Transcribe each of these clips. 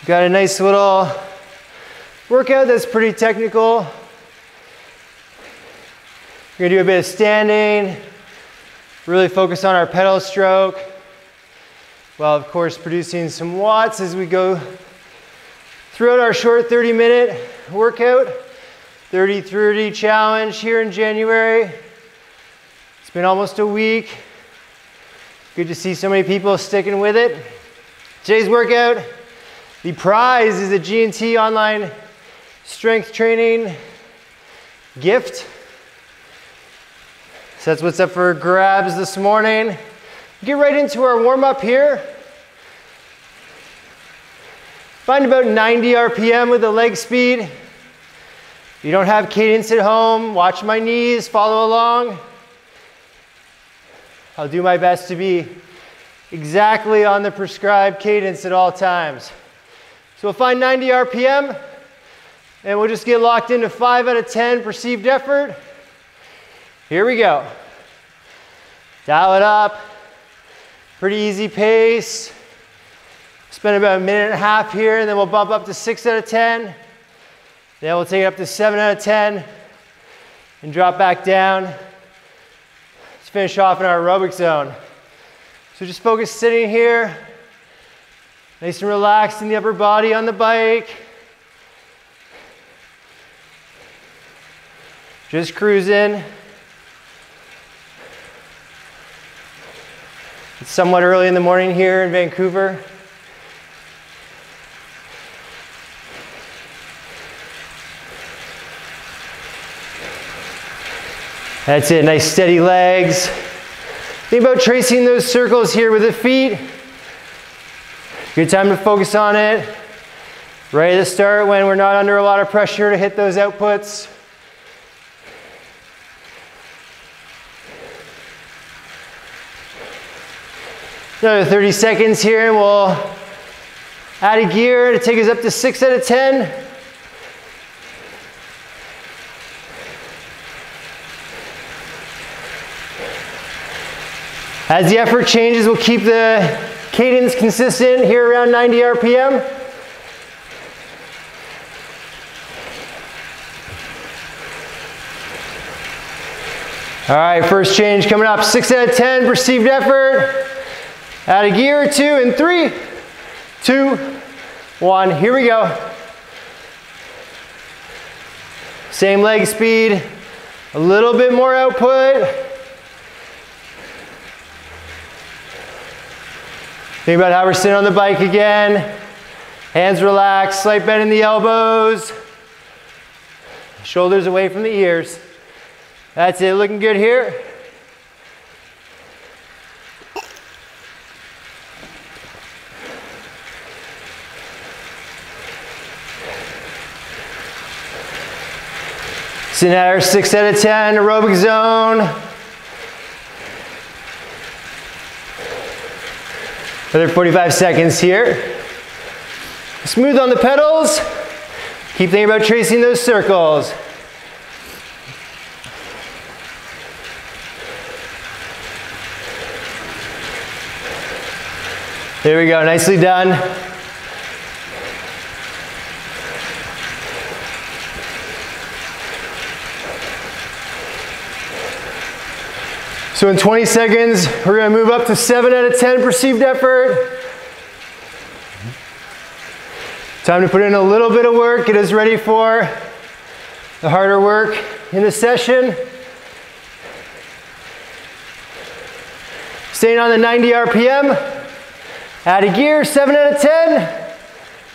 Got a nice little workout that's pretty technical. We're gonna do a bit of standing, really focus on our pedal stroke, while of course producing some watts as we go throughout our short 30-minute workout. 30-30 challenge here in January. It's been almost a week. Good to see so many people sticking with it. Today's workout, the prize is a G&T online strength training gift. So that's what's up for grabs this morning. Get right into our warm-up here. Find about 90 RPM with the leg speed. If you don't have cadence at home, watch my knees, follow along. I'll do my best to be exactly on the prescribed cadence at all times. So we'll find 90 RPM, and we'll just get locked into 5 out of 10 perceived effort. Here we go. Dial it up. Pretty easy pace. Spend about a minute and a half here, and then we'll bump up to 6 out of 10. Then we'll take it up to 7 out of 10 and drop back down. Let's finish off in our aerobic zone. So just focus sitting here. Nice and relaxed in the upper body on the bike. Just cruising. It's somewhat early in the morning here in Vancouver. That's it, nice steady legs. Think about tracing those circles here with the feet. Good time to focus on it. Right at the start when we're not under a lot of pressure to hit those outputs. Another 30 seconds here and we'll add a gear to take us up to 6 out of 10. As the effort changes, we'll keep the cadence consistent here around 90 RPM. All right, first change coming up, 6 out of 10 perceived effort. Add a gear or 2 in 3, 2, 1, here we go. Same leg speed, a little bit more output. Think about how we're sitting on the bike again. Hands relaxed, slight bend in the elbows. Shoulders away from the ears. That's it, looking good here. Sitting at our 6 out of 10 aerobic zone. Another 45 seconds here. Smooth on the pedals. Keep thinking about tracing those circles. There we go, nicely done. So in 20 seconds, we're gonna move up to 7 out of 10 perceived effort. Time to put in a little bit of work, get us ready for the harder work in the session. Staying on the 90 RPM. Add a gear, 7 out of 10.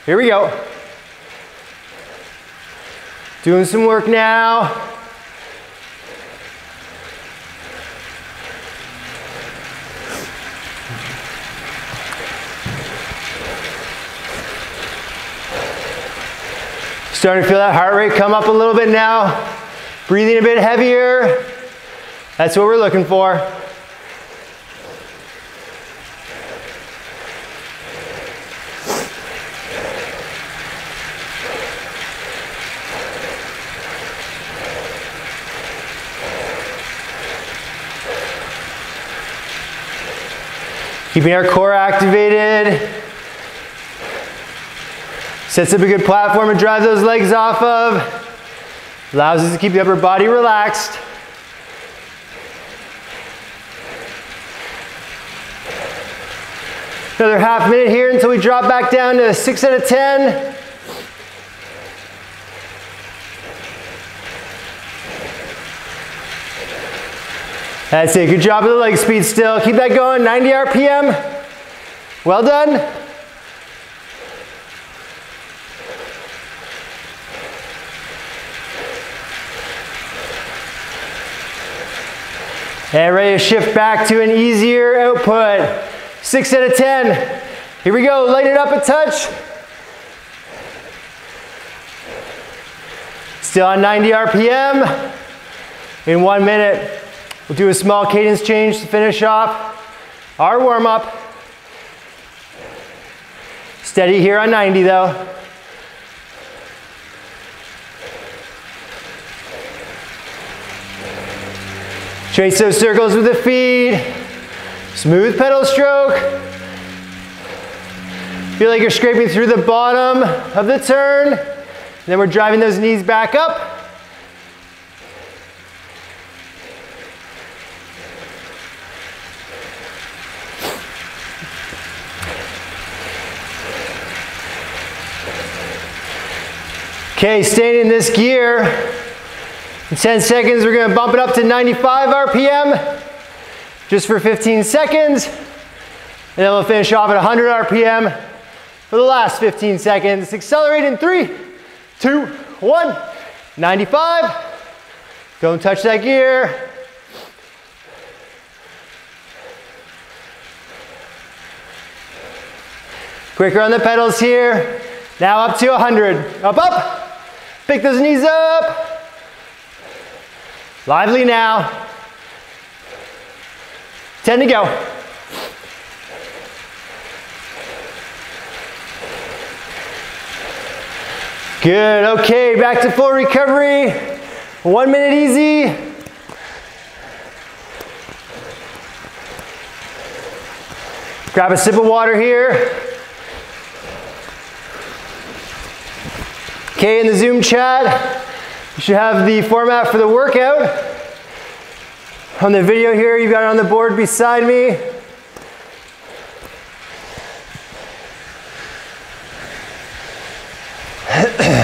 Here we go. Doing some work now. Starting to feel that heart rate come up a little bit now. Breathing a bit heavier. That's what we're looking for. Keeping our core activated. Sets up a good platform to drive those legs off of. Allows us to keep the upper body relaxed. Another half minute here until we drop back down to 6 out of 10. That's it, good job with the leg speed still. Keep that going, 90 RPM. Well done. And ready to shift back to an easier output. 6 out of 10. Here we go, lighten it up a touch. Still on 90 RPM. In 1 minute, we'll do a small cadence change to finish off our warm-up. Steady here on 90 though. Trace those circles with the feet. Smooth pedal stroke. Feel like you're scraping through the bottom of the turn. And then we're driving those knees back up. Okay, staying in this gear. In 10 seconds, we're gonna bump it up to 95 RPM, just for 15 seconds. And then we'll finish off at 100 RPM for the last 15 seconds. Accelerate in 3, 2, 1, 95. Don't touch that gear. Quicker on the pedals here. Now up to 100. Up, up. Pick those knees up. Lively now. 10 to go. Good, okay, back to full recovery. 1 minute easy. Grab a sip of water here. Okay, in the Zoom chat, you should have the format for the workout. On the video here, you've got it on the board beside me.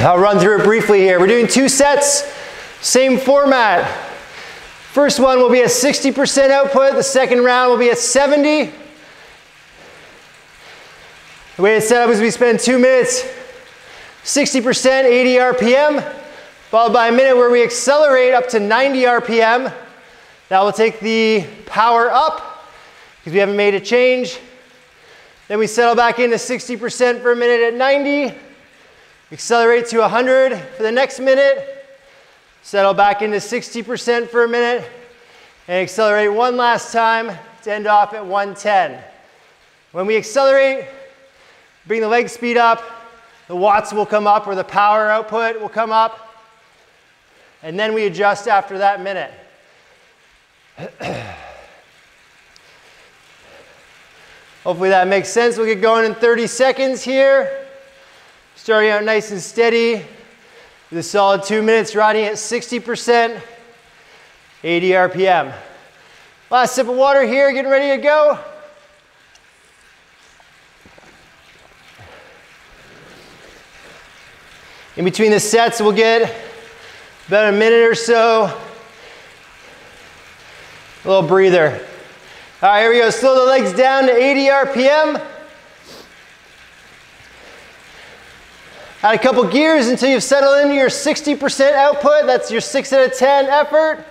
I'll run through it briefly here. We're doing 2 sets, same format. First one will be a 60% output. The second round will be at 70. The way it's set up is we spend 2 minutes, 60%, 80 RPM, followed by a minute where we accelerate up to 90 RPM. That will take the power up because we haven't made a change. Then we settle back into 60% for a minute at 90. Accelerate to 100 for the next minute. Settle back into 60% for a minute. And accelerate one last time to end off at 110. When we accelerate, bring the leg speed up. The watts will come up, or the power output will come up. And then we adjust after that minute. Hopefully that makes sense. We'll get going in 30 seconds here. Starting out nice and steady with a solid 2 minutes, riding at 60%, 80 RPM. Last sip of water here, getting ready to go. In between the sets, we'll get about a minute or so. A little breather. All right, here we go. Slow the legs down to 80 RPM. Add a couple gears until you've settled into your 60% output. That's your 6 out of 10 effort.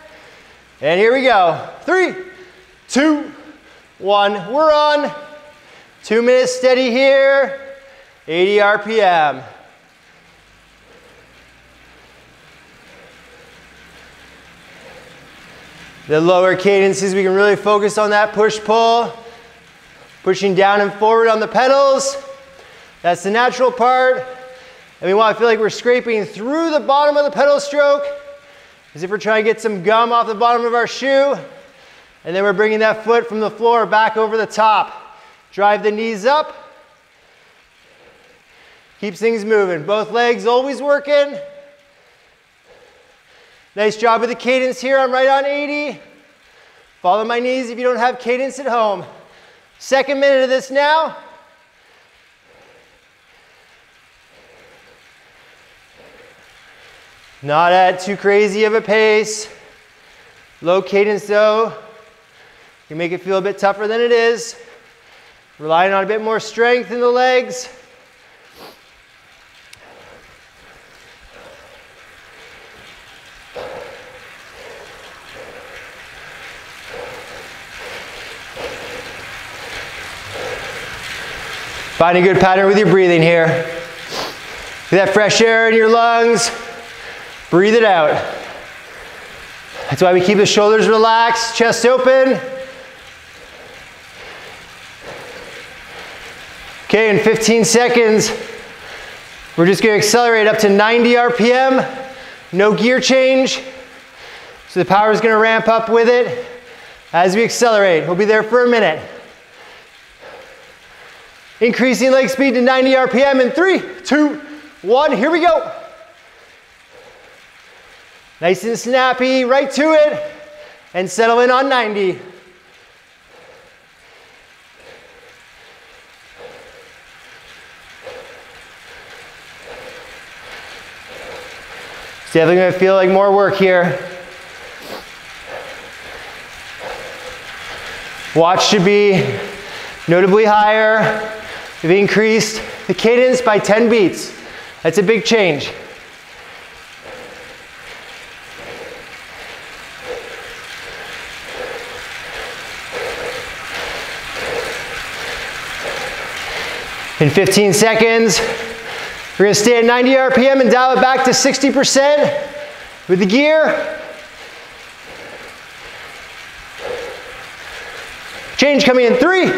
And here we go. 3, 2, 1. We're on. 2 minutes steady here. 80 RPM. The lower cadences, we can really focus on that push-pull. Pushing down and forward on the pedals. That's the natural part. And we want to feel like we're scraping through the bottom of the pedal stroke, as if we're trying to get some gum off the bottom of our shoe. And then we're bringing that foot from the floor back over the top. Drive the knees up. Keeps things moving. Both legs always working. Nice job with the cadence here. I'm right on 80. Follow my knees if you don't have cadence at home. Second minute of this now. Not at too crazy of a pace. Low cadence though. You make it feel a bit tougher than it is. Relying on a bit more strength in the legs. Find a good pattern with your breathing here. Get that fresh air in your lungs. Breathe it out. That's why we keep the shoulders relaxed, chest open. Okay, in 15 seconds, we're just going to accelerate up to 90 RPM. No gear change. So the power is going to ramp up with it as we accelerate. We'll be there for a minute. Increasing leg speed to 90 RPM in 3, 2, 1. Here we go. Nice and snappy, right to it, and settle in on 90. It's definitely going to feel like more work here. Watch should be notably higher. We've increased the cadence by 10 beats. That's a big change. In 15 seconds, we're going to stay at 90 RPM and dial it back to 60% with the gear. Change coming in 3,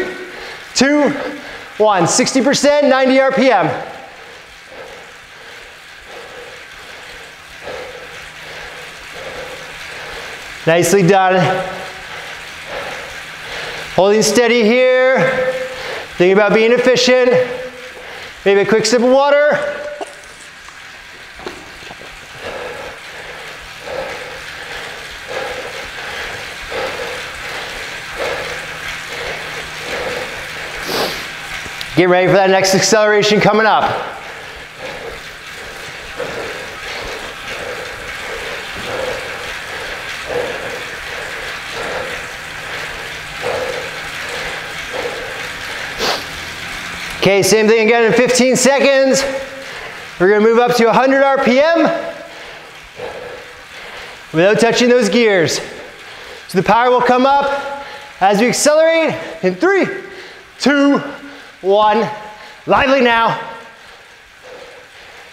2, 1. 60%, 90 RPM. Nicely done. Holding steady here. Thinking about being efficient. Maybe a quick sip of water. Get ready for that next acceleration coming up. Okay, same thing again in 15 seconds. We're going to move up to 100 RPM without touching those gears. So the power will come up as we accelerate in 3, 2, 1. Lively now.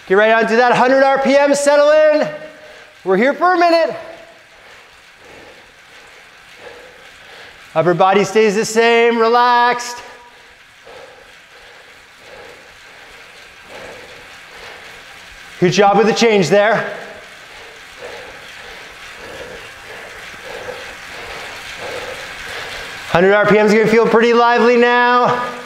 Get right onto that 100 RPM, settle in. We're here for a minute. Upper body stays the same, relaxed. Good job with the change there. 100 RPM is going to feel pretty lively now.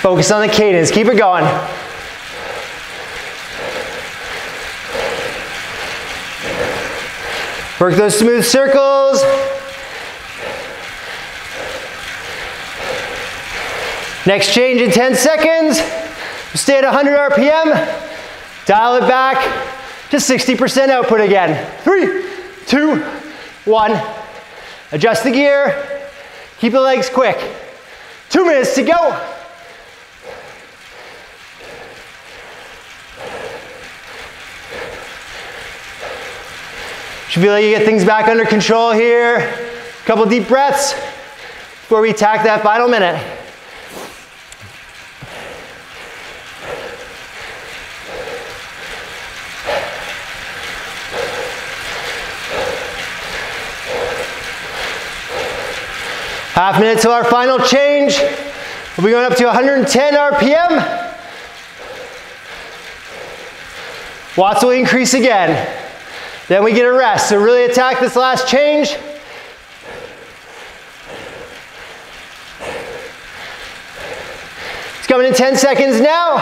Focus on the cadence. Keep it going. Work those smooth circles. Next change in 10 seconds. Stay at 100 RPM. Dial it back to 60% output again. 3, 2, 1. Adjust the gear. Keep the legs quick. 2 minutes to go. Should feel like you get things back under control here. A couple deep breaths before we attack that final minute. Half minute till our final change. We'll be going up to 110 RPM. Watts will increase again. Then we get a rest. So really attack this last change. Coming in 10 seconds now.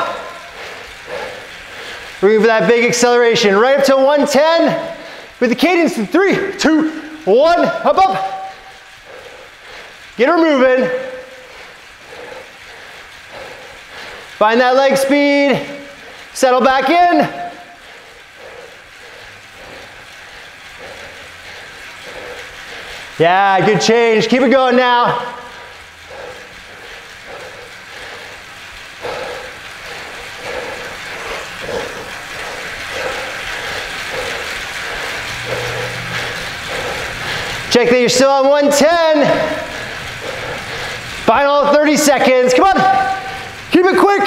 We're going for that big acceleration. Right up to 110 with the cadence in 3, 2, 1. Up, up. Get her moving. Find that leg speed. Settle back in. Yeah, good change. Keep it going now. Check that you're still on 110. Final 30 seconds. Come on. Keep it quick.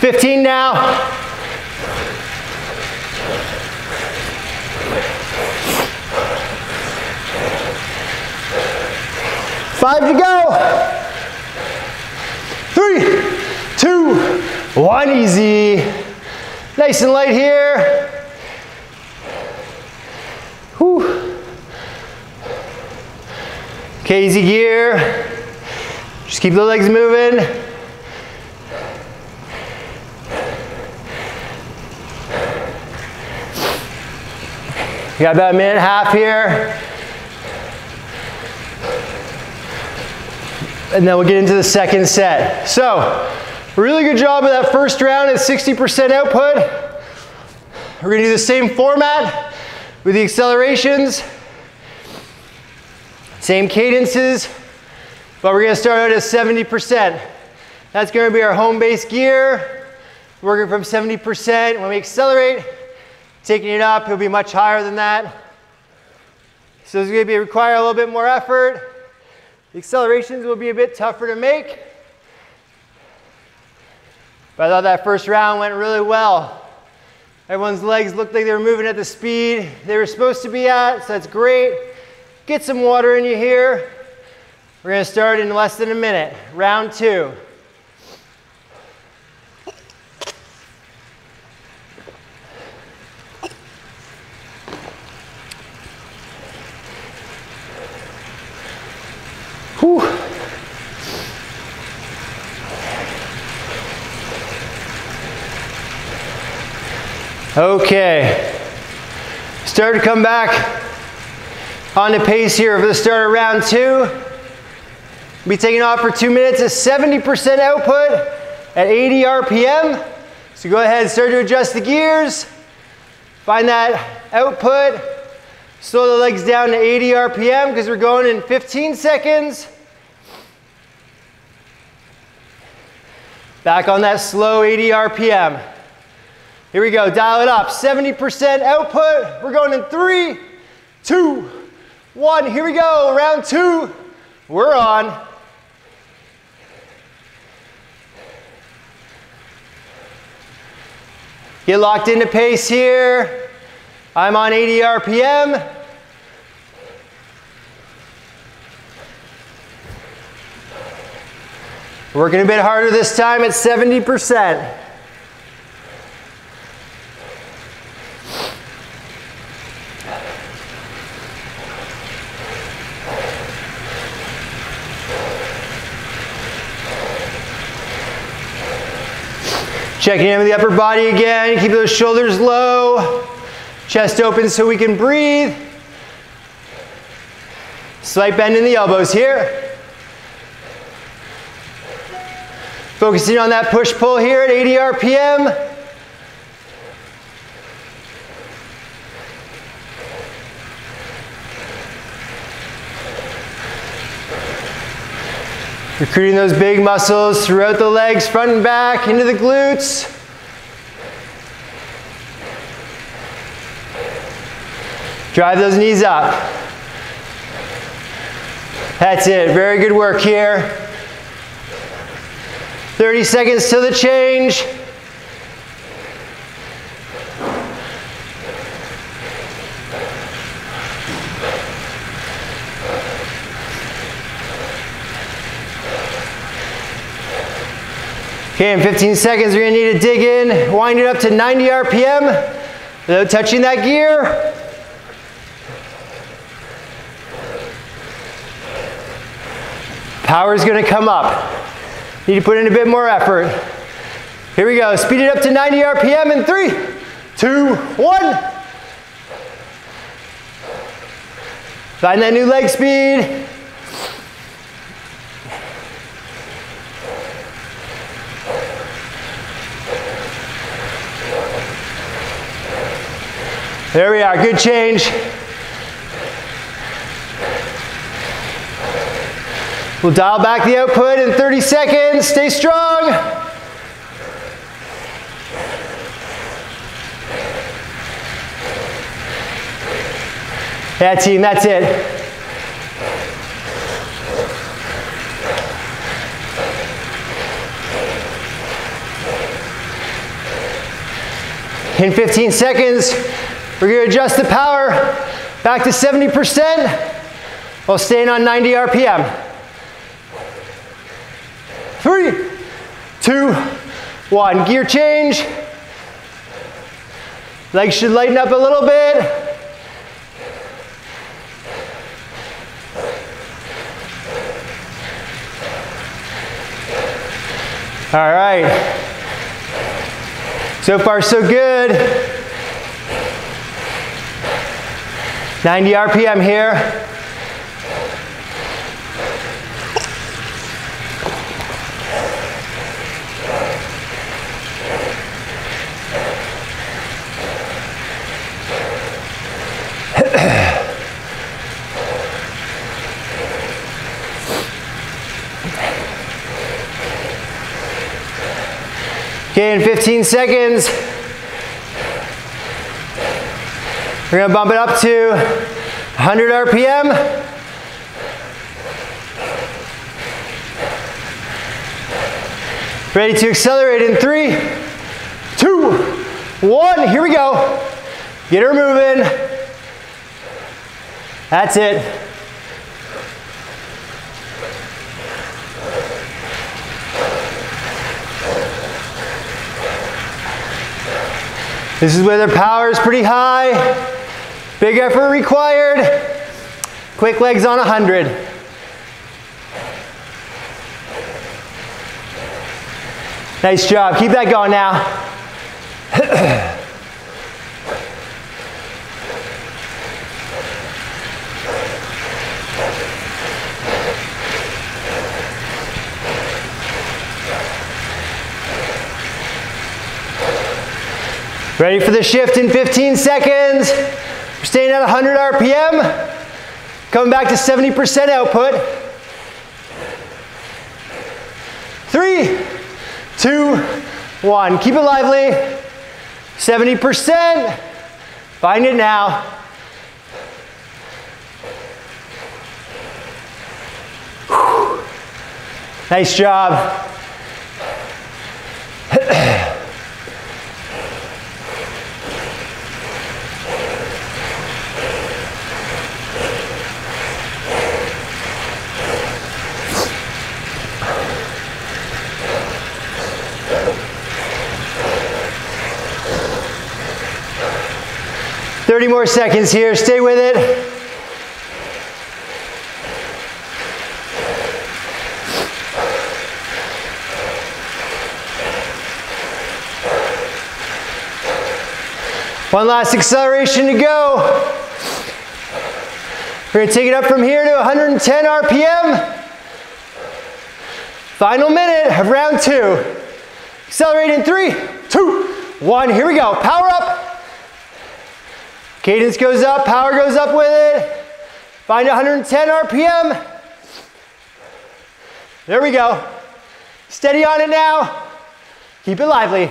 $15 now. 5 to go. 3, 2, 1, easy. Nice and light here. Whew. Okay, easy gear. Just keep the legs moving. We got about a minute and a half here. And then we'll get into the second set. So, really good job of that first round at 60% output. We're gonna do the same format with the accelerations. Same cadences, but we're gonna start out at 70%. That's gonna be our home base gear. Working from 70%. When we accelerate, taking it up, it'll be much higher than that. So it's gonna require a little bit more effort. The accelerations will be a bit tougher to make. But I thought that first round went really well. Everyone's legs looked like they were moving at the speed they were supposed to be at, so that's great. Get some water in you here. We're gonna start in less than a minute. Round 2. Whew. Okay, start to come back on the pace here for the start of round 2. Be taking off for 2 minutes at 70% output at 80 RPM. So go ahead and start to adjust the gears. Find that output. Slow the legs down to 80 RPM because we're going in 15 seconds. Back on that slow 80 RPM. Here we go, dial it up. 70% output. We're going in 3, 2, 1. Here we go, round 2. We're on. Get locked into pace here. I'm on 80 RPM. Working a bit harder this time at 70%. Checking in with the upper body again. Keep those shoulders low. Chest open so we can breathe. Slight bend in the elbows here. Focusing on that push-pull here at 80 RPM. Recruiting those big muscles throughout the legs, front and back, into the glutes. Drive those knees up. That's it, very good work here. 30 seconds till the change. Okay, in 15 seconds, you're gonna need to dig in, wind it up to 90 RPM without touching that gear. Power's gonna come up. Need to put in a bit more effort. Here we go, speed it up to 90 RPM in 3, 2, 1. Find that new leg speed. There we are, good change. We'll dial back the output in 30 seconds. Stay strong. Yeah, team, that's it. In 15 seconds, we're going to adjust the power back to 70% while staying on 90 RPM. 3, 2, 1. Gear change. Legs should lighten up a little bit. All right. So far, so good. 90 RPM here. Okay, in 15 seconds, we're gonna bump it up to 100 RPM. Ready to accelerate in 3, 2, 1, here we go. Get her moving. That's it. This is where their power is pretty high. Big effort required. Quick legs on 100. Nice job. Keep that going now. Ready for the shift in 15 seconds. We're staying at 100 RPM. Coming back to 70% output. 3, 2, 1. Keep it lively. 70%. Find it now. Whew. Nice job. 30 more seconds here, stay with it. One last acceleration to go. We're gonna take it up from here to 110 RPM. Final minute of round 2. Accelerate in 3, 2, 1, here we go, power up. Cadence goes up, power goes up with it. Find 110 RPM. There we go. Steady on it now. Keep it lively.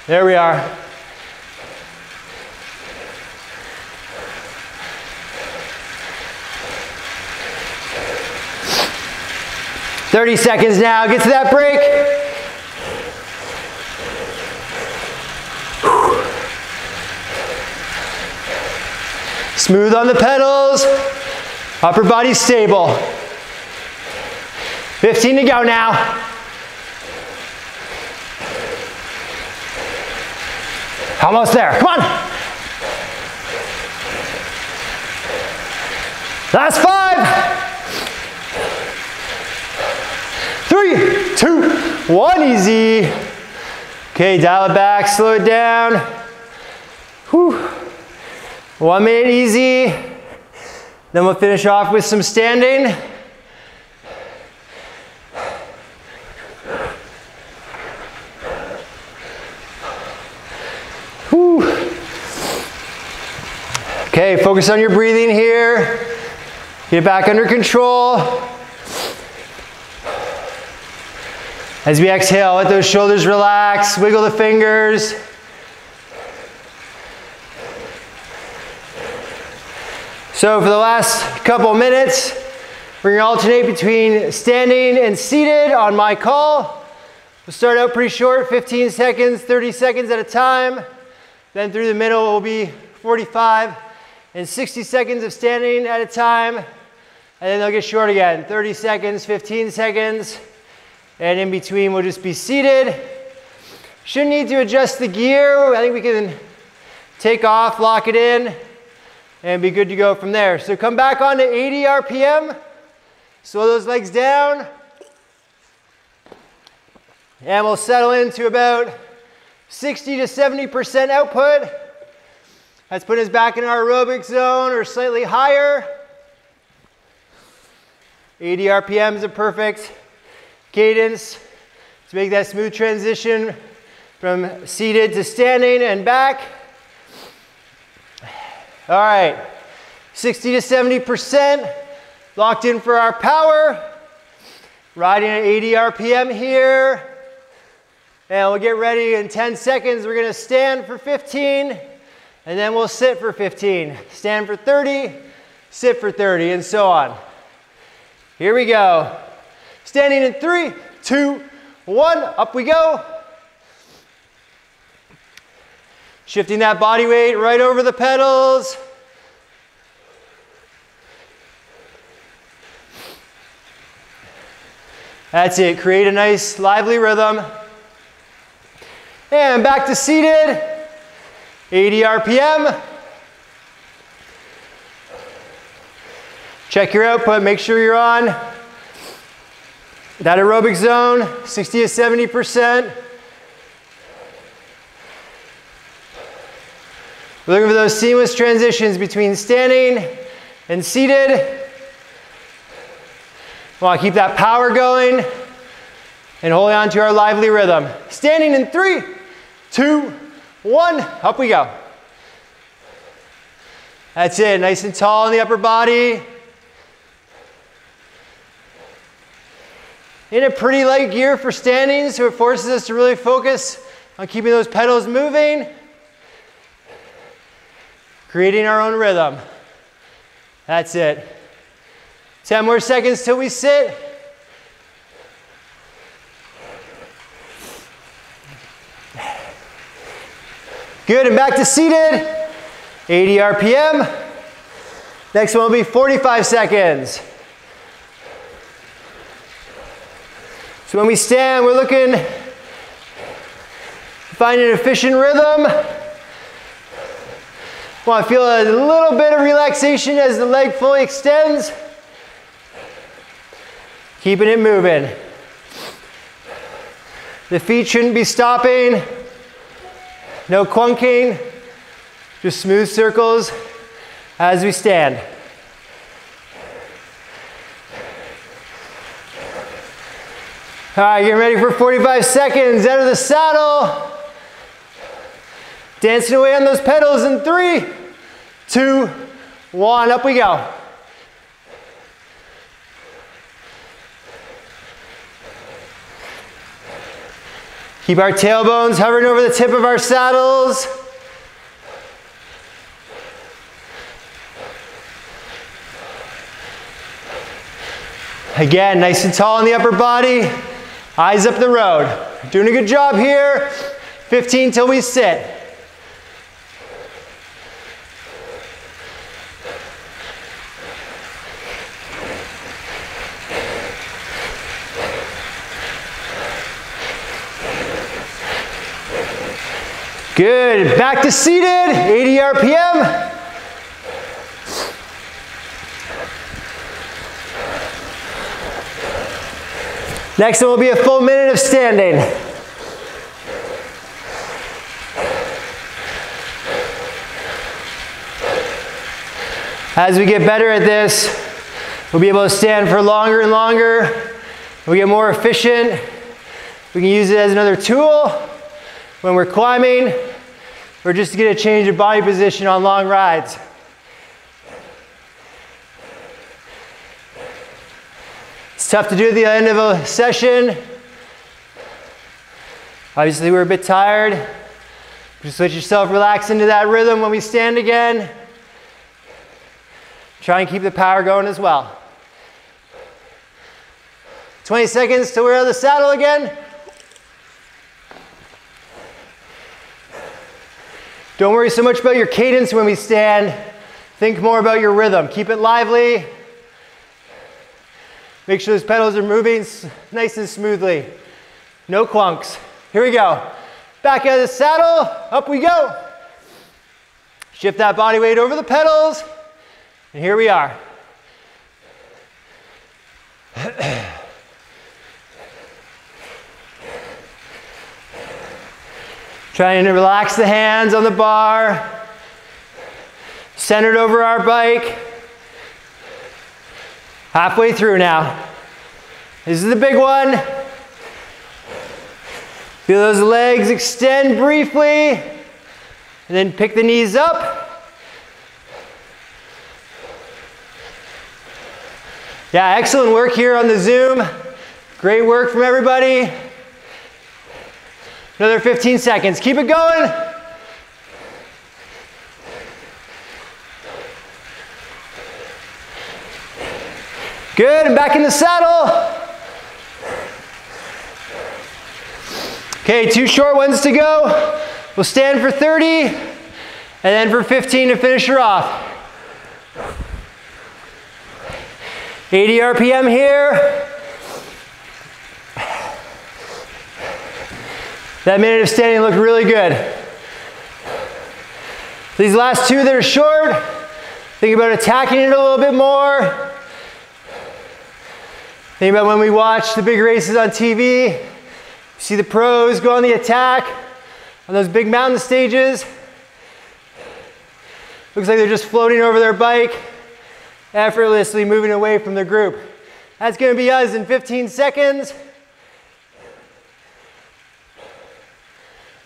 There we are. "30 seconds now, get to that break. Smooth on the pedals, upper body stable. 15 to go now. Almost there, come on. Last 5. 3, 2, 1, easy. Okay, dial it back, slow it down. Whew. 1 minute easy. Then we'll finish off with some standing. Whew. Okay, focus on your breathing here. Get it back under control. As we exhale, let those shoulders relax, wiggle the fingers. So for the last couple minutes, we're going to alternate between standing and seated on my call. We'll start out pretty short, 15 seconds, 30 seconds at a time. Then through the middle will be 45 and 60 seconds of standing at a time. And then they'll get short again, 30 seconds, 15 seconds. And in between we'll just be seated. Shouldn't need to adjust the gear. I think we can take off, lock it in, and be good to go from there. So come back on to 80 RPM. Slow those legs down. And we'll settle into about 60 to 70% output. That's putting us back in our aerobic zone or slightly higher. 80 RPM is a perfect cadence to make that smooth transition from seated to standing and back. All right, 60 to 70% locked in for our power. Riding at 80 RPM here. And we'll get ready in 10 seconds. We're gonna stand for 15 and then we'll sit for 15. Stand for 30, sit for 30, and so on. Here we go. Standing in 3, 2, 1, up we go. Shifting that body weight right over the pedals. That's it, create a nice lively rhythm. And back to seated, 80 RPM. Check your output, make sure you're on that aerobic zone, 60 to 70%. We're looking for those seamless transitions between standing and seated. We want to keep that power going and holding on to our lively rhythm. Standing in 3, 2, 1, up we go. That's it, nice and tall in the upper body. In a pretty light gear for standing, so it forces us to really focus on keeping those pedals moving. Creating our own rhythm. That's it. 10 more seconds till we sit. Good, and back to seated. 80 RPM. Next one will be 45 seconds. So when we stand, we're looking to find an efficient rhythm. Want to feel a little bit of relaxation as the leg fully extends. Keeping it moving. The feet shouldn't be stopping. No clunking. Just smooth circles as we stand. All right, getting ready for 45 seconds. Out of the saddle. Dancing away on those pedals in 3, 2, 1, up we go. Keep our tailbones hovering over the tip of our saddles. Again, nice and tall in the upper body. Eyes up the road. Doing a good job here. 15 till we sit. Good, back to seated, 80 RPM. Next one will be a full minute of standing. As we get better at this, we'll be able to stand for longer and longer. We get more efficient. We can use it as another tool when we're climbing or just to get a change of body position on long rides. It's tough to do at the end of a session. Obviously, we're a bit tired. Just let yourself relax into that rhythm when we stand again. Try and keep the power going as well. 20 seconds till we're out of the saddle again. Don't worry so much about your cadence when we stand. Think more about your rhythm. Keep it lively. Make sure those pedals are moving nice and smoothly. No clunks. Here we go. Back out of the saddle. Up we go. Shift that body weight over the pedals. And here we are. Trying to relax the hands on the bar. Centered over our bike. Halfway through now. This is the big one. Feel those legs extend briefly. And then pick the knees up. Yeah, excellent work here on the Zoom. Great work from everybody. Another 15 seconds. Keep it going. Good, and back in the saddle. Okay, 2 short ones to go. We'll stand for 30, and then for 15 to finish her off. 80 RPM here. That minute of standing looked really good. These last 2 that are short, think about attacking it a little bit more. Think about when we watch the big races on TV. You see the pros go on the attack on those big mountain stages. Looks like they're just floating over their bike, effortlessly moving away from the group. That's going to be us in 15 seconds.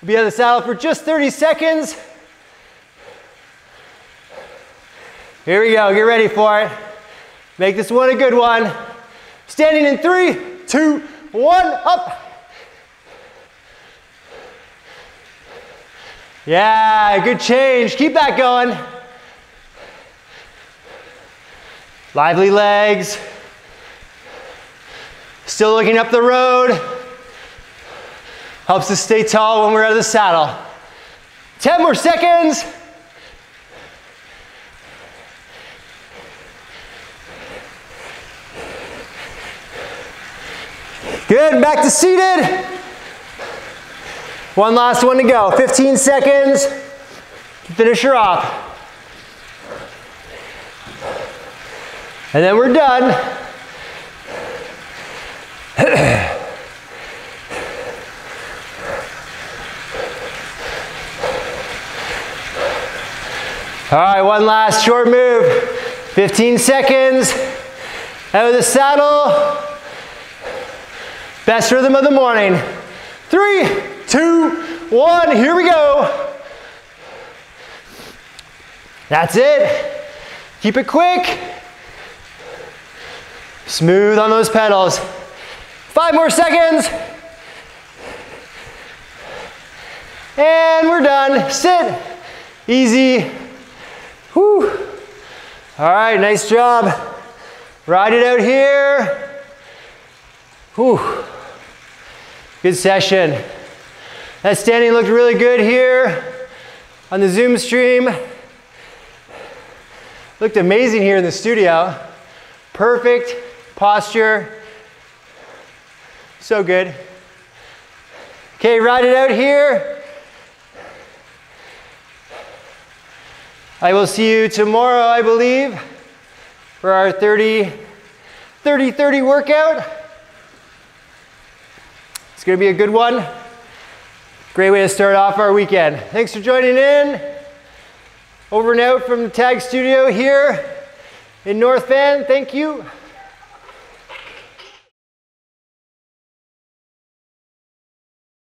We'll be on the saddle for just 30 seconds. Here we go, get ready for it. Make this one a good one. Standing in 3, 2, 1, up. Yeah, good change. Keep that going. Lively legs. Still looking up the road. Helps us stay tall when we're out of the saddle. 10 more seconds. Good, back to seated. One last one to go, 15 seconds to finish her off. And then we're done. All right, one last short move. 15 seconds. Out of the saddle. Best rhythm of the morning. 3, 2, 1, here we go. That's it. Keep it quick. Smooth on those pedals. 5 more seconds. And we're done. Sit. Easy. Whew. All right, nice job. Ride it out here. Whew. Good session. That standing looked really good here on the Zoom stream. Looked amazing here in the studio. Perfect posture. So good. Okay, ride it out here. I will see you tomorrow, I believe, for our 30-30 workout. It's going to be a good one. Great way to start off our weekend. Thanks for joining in. Over and out from the Tag Studio here in North Van. Thank you.